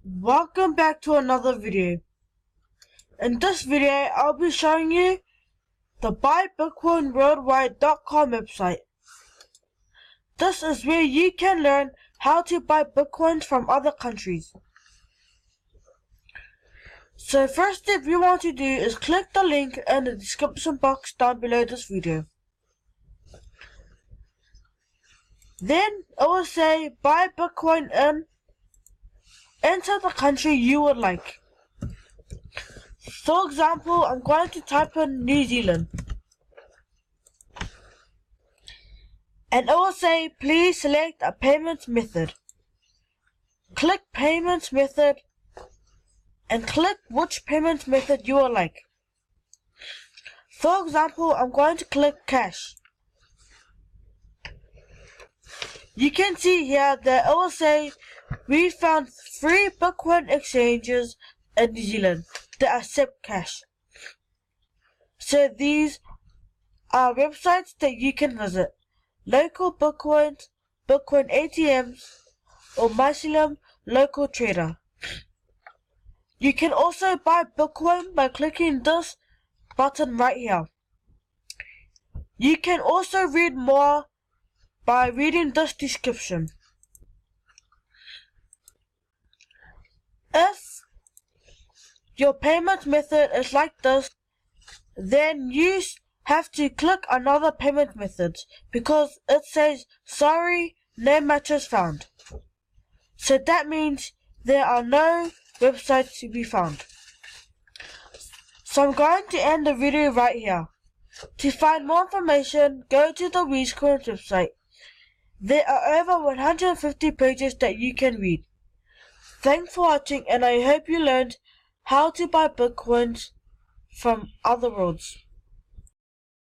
Welcome back to another video. In this video, I'll be showing you the buybitcoinworldwide.com website. This is where you can learn how to buy bitcoins from other countries. So first step you want to do is click the link in the description box down below this video. Then it will say buy Bitcoin in. Enter the country you would like. For example, I'm going to type in New Zealand. And it will say please select a payment method. Click payment method and click which payment method you would like. For example, I'm going to click cash. You can see here that it will say we found 3 Bitcoin exchanges in New Zealand that accept cash. So these are websites that you can visit: Local Bitcoins, Bitcoin ATMs, or Muslim Local Trader. You can also buy Bitcoin by clicking this button right here. You can also read more by reading this description. If your payment method is like this, then you have to click another payment method because it says sorry, no matches found. So that means there are no websites to be found. So I'm going to end the video right here. To find more information, go to the WorldWide website. There are over 150 pages that you can read. Thanks for watching, and I hope you learned how to buy bitcoins from other worlds.